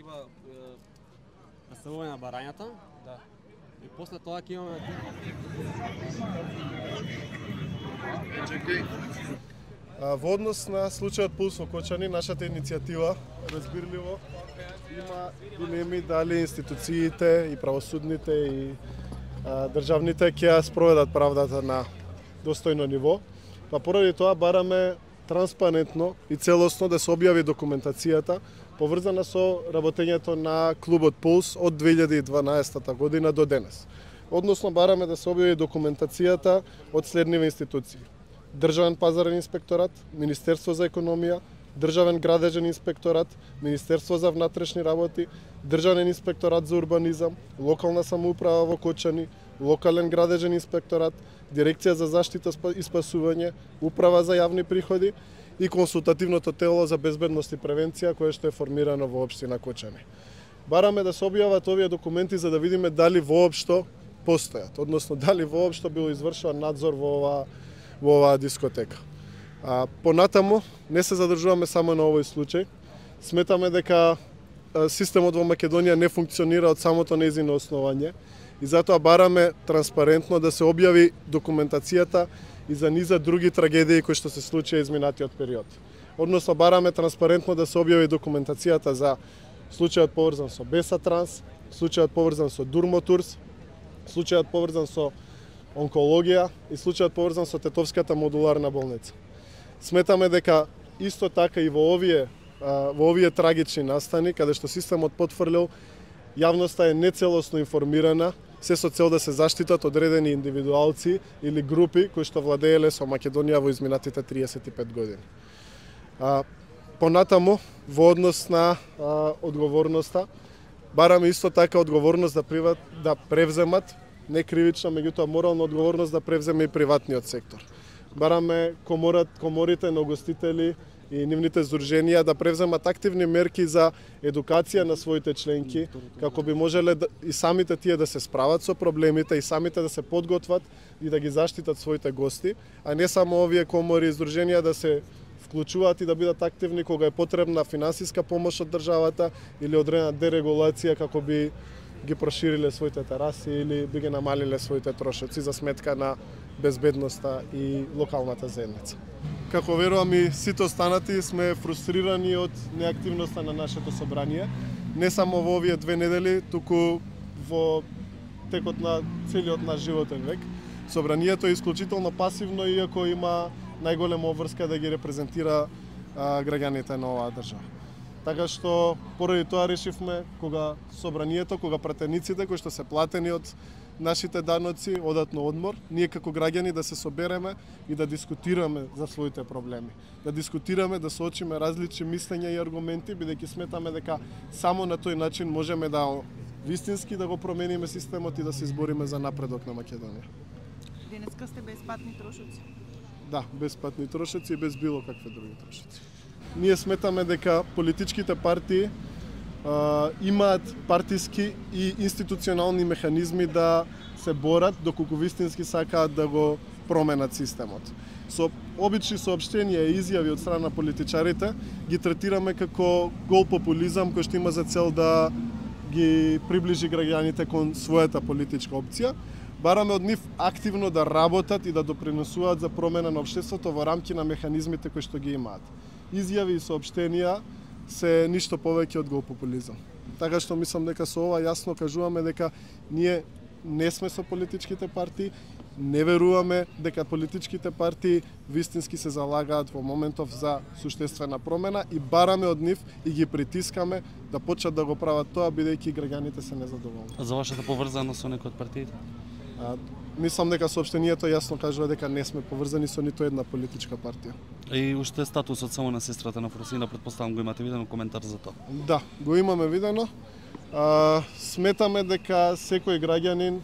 има представување на барањата. Да. И после тоа ќе имаме Во однос на случајот Пулс во Кочани, нашата иницијатива, разбирливо, има дилеми дали институциите и правосудните и државните ќе ја спроведат правдата на достојно ниво. Па поради тоа бараме транспарентно и целосно да се објави документацијата поврзана со работењето на клубот Пулс од 2012 година до денес. Односно бараме да се објави документацијата од следниве институции: Државен пазарен инспекторат, Министерство за економија, Државен градежен инспекторат, Министерство за внатрешни работи, Државен инспекторат за урбанизам, локална самоуправа во Кочани, локален градежен инспекторат, Дирекција за заштита и спасување, Управа за јавни приходи и консултативното тело за безбедност и превенција кое што е формирано во општина Кочани. Бараме да се објават овие документи за да видиме дали воопшто постојат, односно дали воопшто бил извршуван надзор во оваа дискотека. Понатаму не се задржуваме само на овој случај. Сметаме дека системот во Македонија не функционира од самото нејзино основање и затоа бараме транспарентно да се објави документацијата и за низа други трагедии кои што се случија изминатиот период. Односно бараме транспарентно да се објави документацијата за случајот поврзан со Беса Транс, случајот поврзан со Дурмотурс, случајот поврзан со онкологија и случајот поврзан со Тетовската модуларна болница. Сметаме дека исто така и во овие трагични настани, каде што системот потврлил, јавноста е нецелосно информирана, се со цел да се заштитат одредени индивидуалци или групи кои што владееле со Македонија во изминатите 35 години. Понатаму, во однос на одговорноста, бараме исто така одговорност да превземат, не кривична, меѓутоа морална одговорност да превземе и приватниот сектор. Бараме коморите на угостители и нивните здруженија да превземат активни мерки за едукација на своите членки, како би можеле и самите тие да се справат со проблемите и самите да се подготват и да ги заштитат своите гости, а не само овие комори и здруженија да се вклучуваат и да бидат активни кога е потребна финансиска помош од државата или одредена дерегулација како би ги прошириле своите тераси или би ги намалиле своите трошоци за сметка на безбедноста и локалната заедница. Како верувам и сите останати сме фрустрирани од неактивноста на нашето собрание, не само во овие 2 недели, туку во текот на целиот наш животен век. Собранието е исклучително пасивно, иако има најголема обврска да ги репрезентира граѓаните на оваа држава. Така што поради тоа решивме кога собранието, кога пратениците кои што се платени од нашите даноци одат на одмор, ние како граѓани да се собереме и да дискутираме за своите проблеми. Да дискутираме, да соочиме различни мислења и аргументи, бидејќи сметаме дека само на тој начин можеме да вистински да го промениме системот и да се избориме за напредок на Македонија. Денеска сте беспатни трошоци. Да, беспатни трошоци и без било какви други трошоци. Ние сметаме дека политичките партии имаат партиски и институционални механизми да се борат доколку вистински сакаат да го променат системот. Со обични соопштенија и изјави од страна на политичарите ги третираме како гол популизам кој што има за цел да ги приближи граѓаните кон својата политичка опција. Бараме од нив активно да работат и да допринесуваат за промена на општеството во рамки на механизмите кои што ги имаат. Изјави и соопштенија се ништо повеќе од голпопулизам. Така што мислам дека со ова јасно кажуваме дека ние не сме со политичките партии, не веруваме дека политичките партии вистински се залагаат во моментов за суштествена промена и бараме од нив и ги притискаме да почнат да го прават тоа бидејќи граѓаните се незадоволни. За вашата поврзаност со некој од партиите? Мислам дека соопштението јасно кажува дека не сме поврзани со ниту една политичка партија. И уште статусот само на сестрата на Фросина, претпоставам го имате видено, коментар за тоа? Да, го имаме видено. Сметаме дека секој граѓанин,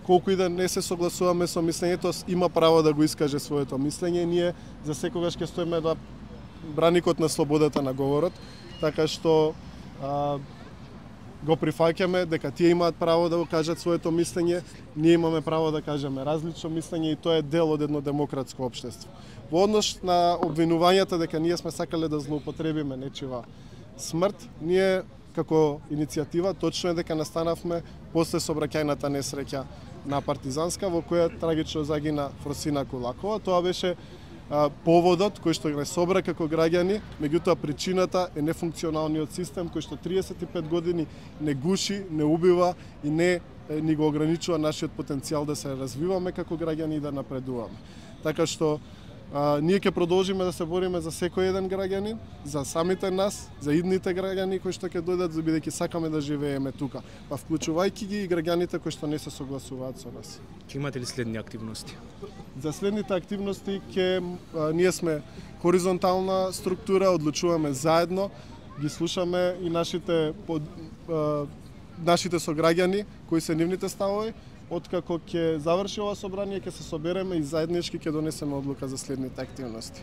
колку и да не се согласуваме со мислењето, има право да го искаже своето мислење. Ние за секогаш ќе стоиме на браникот на слободата на говорот, така што го прифаќаме дека тие имаат право да го кажат своето мислење, ние имаме право да кажеме различно мислење и тоа е дел од едно демократско општество. Во однос на обвинувањата дека ние сме сакале да злоупотребиме нечива смрт, ние како иницијатива точно е дека настанавме после сообраќајната несреќа на Партизанска во која трагично загина Фросина Кулакова. Тоа беше поводот кој што не собра како граѓани, меѓутоа причината е нефункционалниот систем кој што 35 години не гуши, не убива и не ни го ограничува нашиот потенцијал да се развиваме како граѓани и да напредуваме. Така што ние ќе продолжиме да се бориме за секој еден граѓанин, за самите нас, за идните граѓани кои што ќе дојдат, бидејќи сакаме да живееме тука, па вклучувајќи ги и граѓаните кои што не се согласуваат со нас. Ќе имате ли следни активности? За следните активности ние сме хоризонтална структура, одлучуваме заедно, ги слушаме и нашите сограѓани кои се нивните ставови. Откако ќе заврши ова собрание, ќе се собереме и заеднички ќе донесеме одлука за следните активности.